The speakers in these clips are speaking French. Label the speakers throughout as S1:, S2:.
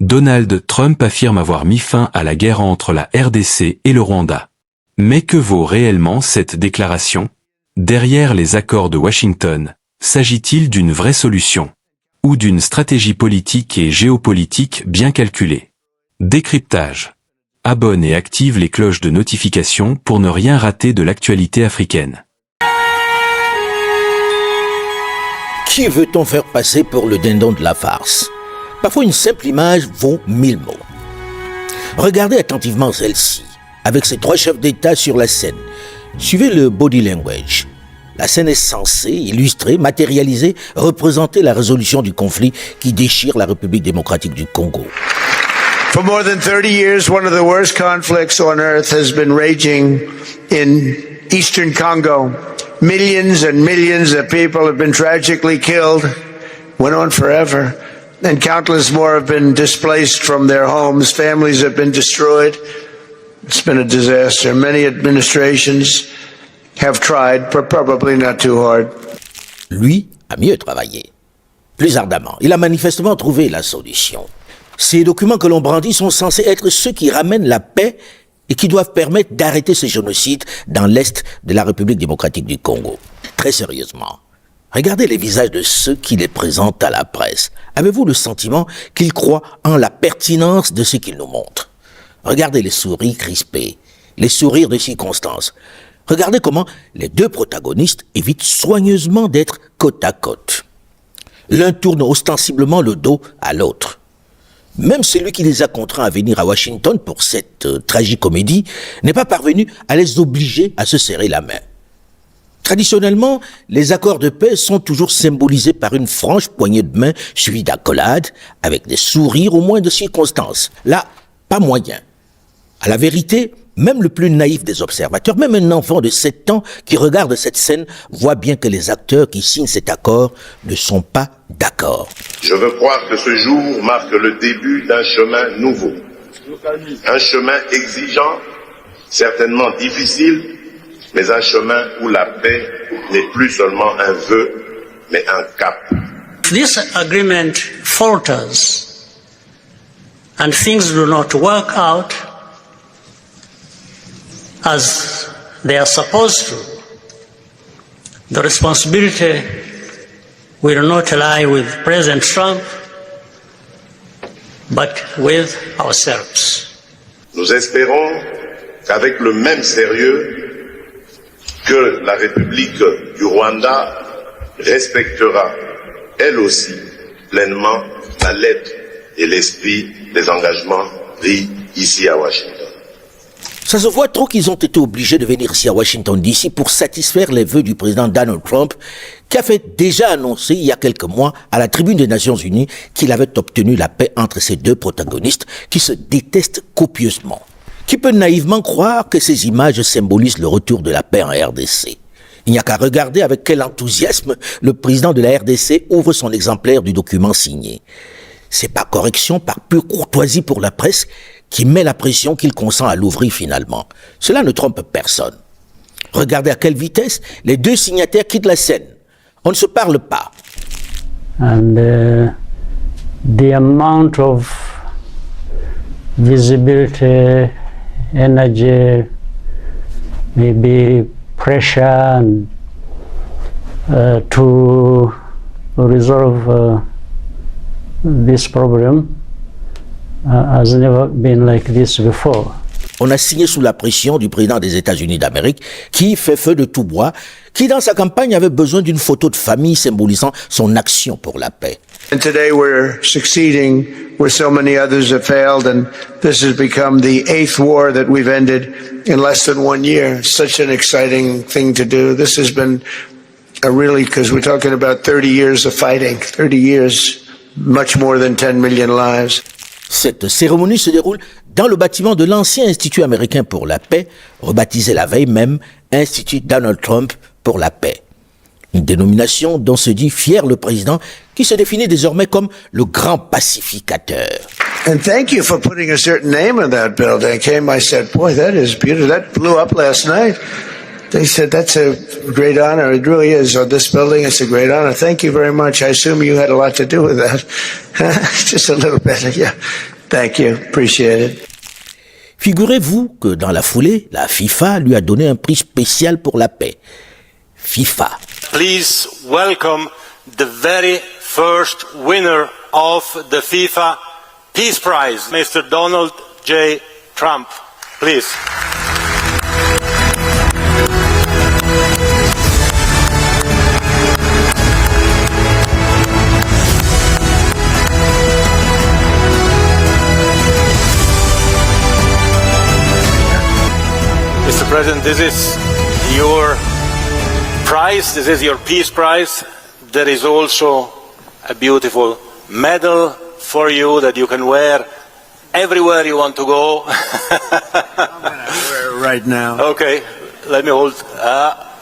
S1: Donald Trump affirme avoir mis fin à la guerre entre la RDC et le Rwanda. Mais que vaut réellement cette déclaration? Derrière les accords de Washington, s'agit-il d'une vraie solution? Ou d'une stratégie politique et géopolitique bien calculée? Décryptage. Abonne et active les cloches de notification pour ne rien rater de l'actualité africaine.
S2: Qui veut-on faire passer pour le dindon de la farce? Parfois une simple image vaut 1000 mots. Regardez attentivement celle-ci, avec ces 3 chefs d'État sur la scène. Suivez le body language. La scène est censée illustrer, matérialiser, représenter la résolution du conflit qui déchire la République démocratique du Congo.
S3: For more than 30 years, one of the worst conflicts on earth has been raging in eastern Congo. Millions and millions of people have been tragically killed, went on forever, and countless more have been displaced from their homes. Families have been destroyed. It's been a disaster. Many administrations have tried, but probably not too hard.
S2: Lui a mieux travaillé, plus ardemment. Il a manifestement trouvé la solution. Ces documents que l'on brandit sont censés être ceux qui ramènent la paix et qui doivent permettre d'arrêter ce génocide dans l'est de la République démocratique du Congo. Très sérieusement, regardez les visages de ceux qui les présentent à la presse. Avez-vous le sentiment qu'ils croient en la pertinence de ce qu'ils nous montrent? Regardez les souris crispées, les sourires de circonstance. Regardez comment les 2 protagonistes évitent soigneusement d'être côte à côte. L'un tourne ostensiblement le dos à l'autre. Même celui qui les a contraints à venir à Washington pour cette tragicomédie n'est pas parvenu à les obliger à se serrer la main. Traditionnellement, les accords de paix sont toujours symbolisés par une franche poignée de main suivie d'accolades, avec des sourires au moins de circonstance. Là, pas moyen. À la vérité, même le plus naïf des observateurs, même un enfant de 7 ans qui regarde cette scène, voit bien que les acteurs qui signent cet accord ne sont pas d'accord.
S4: Je veux croire que ce jour marque le début d'un chemin nouveau. Un chemin exigeant, certainement difficile, mais un chemin où la paix n'est plus seulement un vœu, mais un cap.
S5: This agreement falters and things do not work out as they are supposed to. The responsibility will not lie with President Trump, but with ourselves.
S4: Nous espérons qu'avec le même sérieux que la République du Rwanda respectera, elle aussi, pleinement la lettre et l'esprit des engagements pris ici à Washington.
S2: Ça se voit trop qu'ils ont été obligés de venir ici à Washington DC pour satisfaire les vœux du président Donald Trump, qui a fait déjà annoncer il y a quelques mois à la tribune des Nations Unies qu'il avait obtenu la paix entre ces 2 protagonistes qui se détestent copieusement. Qui peut naïvement croire que ces images symbolisent le retour de la paix en RDC? Il n'y a qu'à regarder avec quel enthousiasme le président de la RDC ouvre son exemplaire du document signé. C'est par correction, par pure courtoisie pour la presse, qui met la pression qu'il consent à l'ouvrir finalement. Cela ne trompe personne. Regardez à quelle vitesse les 2 signataires quittent la scène. On ne se parle pas.
S6: And the amount of visibility, energy, maybe pressure and, to resolve this problem has never been like this before.
S2: On a signé sous la pression du président des États-Unis d'Amérique qui fait feu de tout bois, qui dans sa campagne avait besoin d'une photo de famille symbolisant son action pour la paix.
S3: And today we're succeeding where so many others have failed, and this has become the 8th war that we've ended in less than 1 year. Such an exciting thing to do. This has been a really, because we're talking about 30 years of fighting, 30 years, much more than 10 million lives.
S2: Cette cérémonie se déroule dans le bâtiment de l'ancien Institut américain pour la paix, rebaptisé la veille même Institut Donald Trump pour la paix. Une dénomination dont se dit fier le président, qui se définit désormais comme le grand pacificateur.
S3: And thank you for putting a certain name on that building. I came, I said, boy, that is beautiful. That blew up last night. They said, that's a great honor. It really is. On this building, it's a great honor. Thank you very much. I assume you had a lot to do with that. Just a little bit, yeah. Thank you. Appreciate it.
S2: Figurez-vous que dans la foulée, la FIFA lui a donné un prix spécial pour la paix. FIFA.
S7: Please welcome the very first winner of the FIFA Peace Prize, Mr. Donald J. Trump. Please. Mr. President, this is your prize. This is your Peace Prize. There is also a beautiful medal for you that you can wear everywhere you want to go.
S3: Right now.
S7: Okay, let me hold.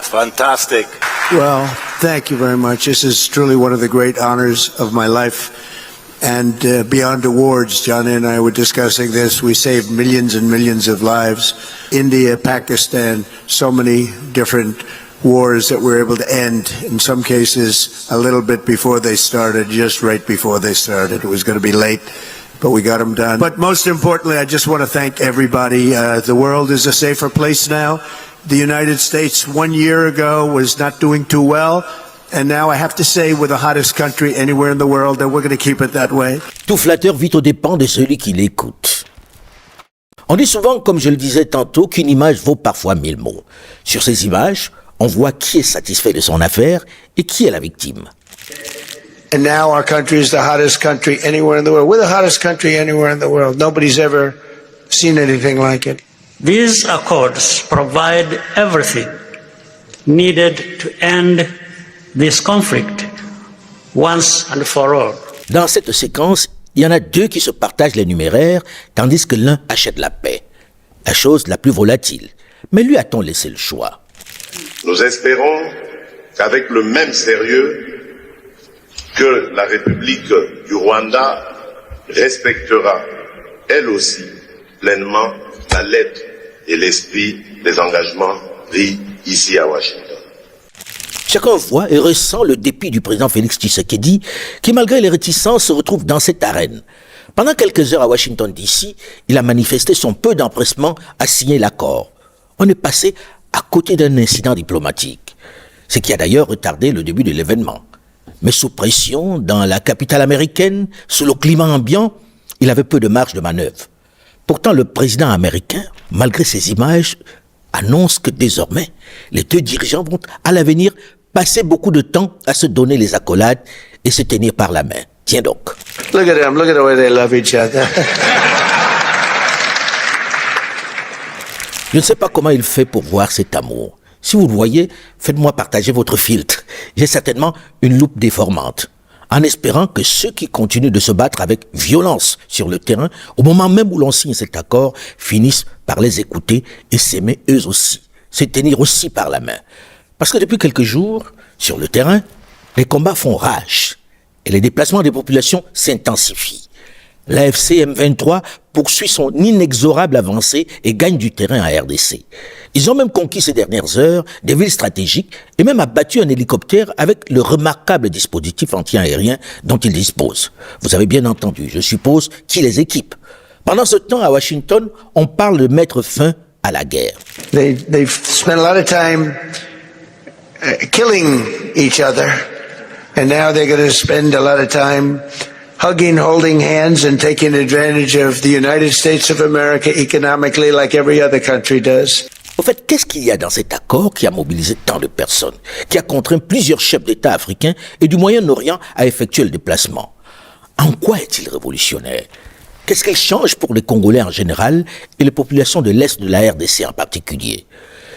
S7: Fantastic.
S3: Well, thank you very much. This is truly one of the great honors of my life. And beyond awards, John and I were discussing this. We saved millions and millions of lives. India, Pakistan, so many different wars that we're able to end, in some cases a little bit before they started, just right before they started. It was going to be late, but we got them done. But most importantly, I just want to thank everybody. The world is a safer place now. The United States 1 year ago was not doing too well. And now I have to say we're the hottest country anywhere in the world, and we're going to keep it that way.
S2: Tout flatteur vit aux dépens de celui qui l'écoute. On dit souvent, comme je le disais tantôt, qu'une image vaut parfois 1000 mots. Sur ces images, on voit qui est satisfait de son affaire et qui est la victime.
S3: And now our country is the hottest country anywhere in the world. We're the hottest country anywhere in the world. Nobody's ever seen anything like it.
S5: These accords provide everything needed to end this conflict once and for all.
S2: Dans cette séquence, il y en a deux qui se partagent les numéraires, tandis que l'un achète la paix. La chose la plus volatile. Mais lui a-t-on laissé le choix?
S4: Nous espérons qu'avec le même sérieux que la République du Rwanda respectera, elle aussi, pleinement la lettre et l'esprit des engagements pris ici à Washington.
S2: Chacun voit et ressent le dépit du président Félix Tshisekedi, qui malgré les réticences se retrouve dans cette arène. Pendant quelques heures à Washington DC, il a manifesté son peu d'empressement à signer l'accord. On est passé à côté d'un incident diplomatique, ce qui a d'ailleurs retardé le début de l'événement. Mais sous pression, dans la capitale américaine, sous le climat ambiant, il avait peu de marge de manœuvre. Pourtant, le président américain, malgré ces images, annonce que désormais, les deux dirigeants vont à l'avenir passer beaucoup de temps à se donner les accolades et se tenir par la main. Tiens donc.
S3: Look at them. Look at the way they love each other.
S2: Je ne sais pas comment il fait pour voir cet amour. Si vous le voyez, faites-moi partager votre filtre. J'ai certainement une loupe déformante. En espérant que ceux qui continuent de se battre avec violence sur le terrain, au moment même où l'on signe cet accord, finissent par les écouter et s'aimer eux aussi, se tenir aussi par la main. Parce que depuis quelques jours, sur le terrain, les combats font rage et les déplacements des populations s'intensifient. L'AFC M23 poursuit son inexorable avancée et gagne du terrain à RDC. Ils ont même conquis ces dernières heures des villes stratégiques et même abattu un hélicoptère avec le remarquable dispositif anti-aérien dont ils disposent. Vous avez bien entendu, je suppose, qui les équipe. Pendant ce temps, à Washington, on parle de mettre fin à la guerre.
S3: They've spent a lot of time killing each other, and now they're going to spend a lot of time hugging, holding hands, and taking advantage of the United States of America economically like every other country does.
S2: Au fait, qu'est-ce qu'il y a dans cet accord qui a mobilisé tant de personnes, qui a contraint plusieurs chefs d'État africains et du Moyen-Orient à effectuer le déplacement? En quoi est-il révolutionnaire? Qu'est-ce qu'il change pour les Congolais en général et les populations de l'Est de la RDC en particulier?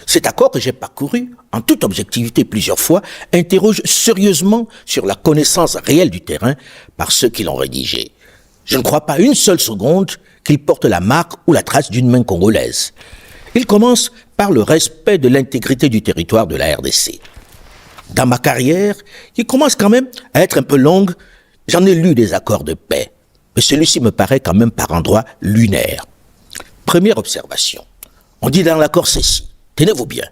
S2: Cet accord que j'ai parcouru, en toute objectivité plusieurs fois, interroge sérieusement sur la connaissance réelle du terrain par ceux qui l'ont rédigé. Je ne crois pas une seule seconde qu'il porte la marque ou la trace d'une main congolaise. Il commence par le respect de l'intégrité du territoire de la RDC. Dans ma carrière, qui commence quand même à être un peu longue, j'en ai lu des accords de paix, mais celui-ci me paraît quand même par endroits lunaire. Première observation, on dit dans l'accord ceci, tenez-vous bien,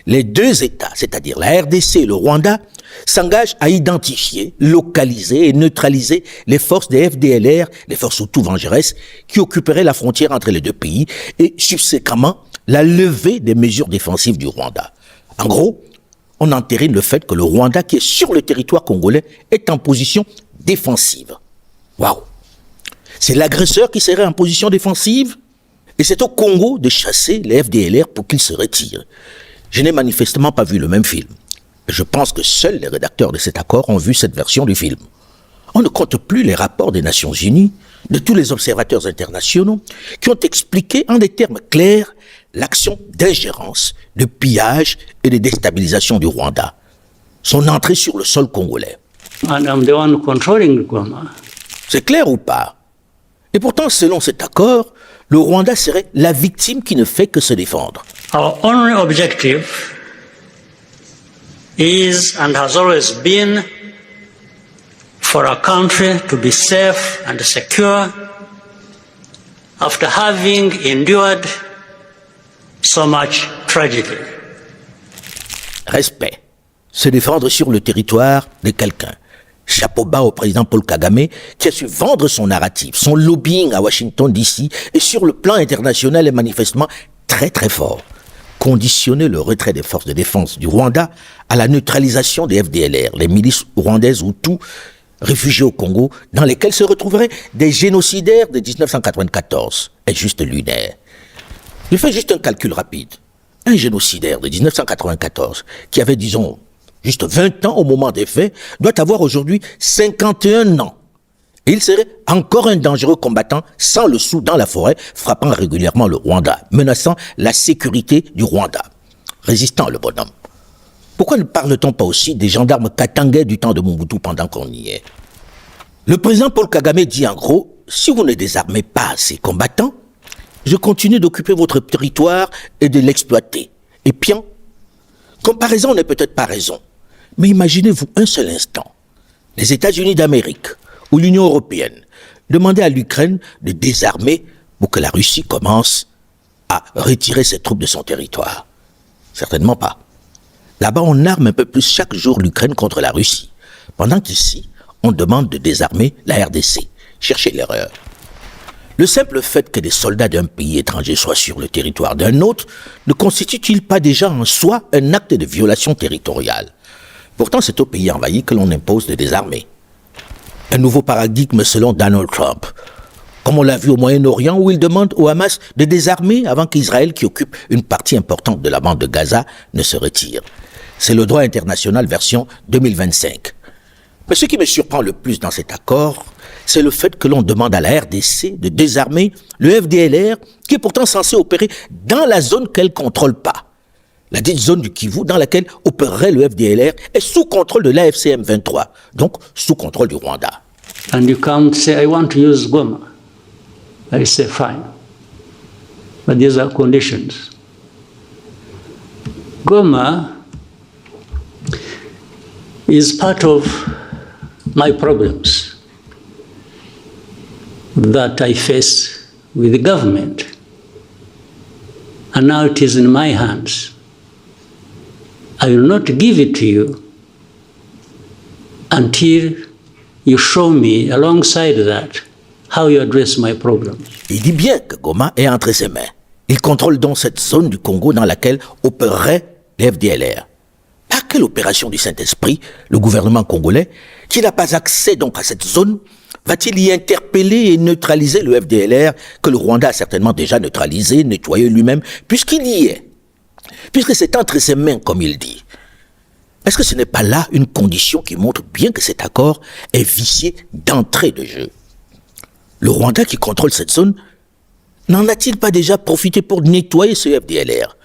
S2: les deux États, c'est-à-dire la RDC et le Rwanda, s'engage à identifier, localiser et neutraliser les forces des FDLR, les forces Hutus vengeresses, qui occuperaient la frontière entre les deux pays et subséquemment la levée des mesures défensives du Rwanda. En gros, on entérine le fait que le Rwanda, qui est sur le territoire congolais, est en position défensive. Waouh! C'est l'agresseur qui serait en position défensive? Et c'est au Congo de chasser les FDLR pour qu'ils se retirent. Je n'ai manifestement pas vu le même film. Je pense que seuls les rédacteurs de cet accord ont vu cette version du film. On ne compte plus les rapports des Nations Unies, de tous les observateurs internationaux, qui ont expliqué en des termes clairs l'action d'ingérence, de pillage et de déstabilisation du Rwanda. Son entrée sur le sol congolais.
S6: And I'm the one controlling Goma.
S2: C'est clair ou pas? Et pourtant, selon cet accord, le Rwanda serait la victime qui ne fait que se défendre.
S5: Our only objective is and has always been for our country to be safe and secure after having endured so much tragedy.
S2: Respect. Se défendre sur le territoire de quelqu'un. Chapeau bas au président Paul Kagame qui a su vendre son narratif, son lobbying à Washington DC et sur le plan international est manifestement très très fort. Conditionner le retrait des forces de défense du Rwanda à la neutralisation des FDLR, les milices rwandaises Hutus réfugiés au Congo, dans lesquels se retrouveraient des génocidaires de 1994, est juste lunaire. Je fais juste un calcul rapide. Un génocidaire de 1994, qui avait, disons, juste 20 ans au moment des faits, doit avoir aujourd'hui 51 ans. Et il serait encore un dangereux combattant sans le sou dans la forêt, frappant régulièrement le Rwanda, menaçant la sécurité du Rwanda. Résistant le bonhomme. Pourquoi ne parle-t-on pas aussi des gendarmes katangais du temps de Mobutu pendant qu'on y est? Le président Paul Kagame dit en gros, si vous ne désarmez pas ces combattants, je continue d'occuper votre territoire et de l'exploiter. Et bien, comparaison n'est peut-être pas raison, mais imaginez-vous un seul instant, les États-Unis d'Amérique ou l'Union européenne demandaient à l'Ukraine de désarmer pour que la Russie commence à retirer ses troupes de son territoire. Certainement pas. Là-bas, on arme un peu plus chaque jour l'Ukraine contre la Russie, pendant qu'ici, on demande de désarmer la RDC. Cherchez l'erreur. Le simple fait que des soldats d'un pays étranger soient sur le territoire d'un autre ne constitue-t-il pas déjà en soi un acte de violation territoriale? Pourtant, c'est au pays envahi que l'on impose de désarmer. Un nouveau paradigme selon Donald Trump, comme on l'a vu au Moyen-Orient où il demande au Hamas de désarmer avant qu'Israël, qui occupe une partie importante de la bande de Gaza, ne se retire. C'est le droit international version 2025. Mais ce qui me surprend le plus dans cet accord, c'est le fait que l'on demande à la RDC de désarmer le FDLR, qui est pourtant censé opérer dans la zone qu'elle ne contrôle pas. La dite zone du Kivu dans laquelle opérerait le FDLR est sous contrôle de l'AFC M23, donc sous contrôle du Rwanda.
S6: And you can't say, I want to use Goma. I say, fine. But these are conditions. Goma is part of my problems that I face with the government. And now it is in my hands. I will not give it to you until you show me, alongside that, how you address my problems.
S2: Il dit bien que Goma est entre ses mains. Il contrôle donc cette zone du Congo dans laquelle opérerait les FDLR. Par quelle opération du Saint-Esprit, le gouvernement congolais, qui n'a pas accès donc à cette zone, va-t-il y interpeller et neutraliser le FDLR que le Rwanda a certainement déjà neutralisé, nettoyé lui-même, puisqu'il y est? Puisque c'est entre ses mains, comme il dit. Est-ce que ce n'est pas là une condition qui montre bien que cet accord est vicié d'entrée de jeu? Le Rwanda qui contrôle cette zone, n'en a-t-il pas déjà profité pour nettoyer ce FDLR?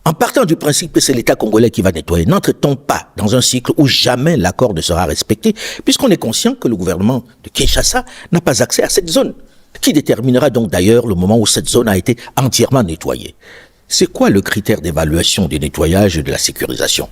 S2: En partant du principe que c'est l'État congolais qui va nettoyer, n'entre-t-on pas dans un cycle où jamais l'accord ne sera respecté, puisqu'on est conscient que le gouvernement de Kinshasa n'a pas accès à cette zone, qui déterminera donc d'ailleurs le moment où cette zone a été entièrement nettoyée? C'est quoi le critère d'évaluation du nettoyage et de la sécurisation?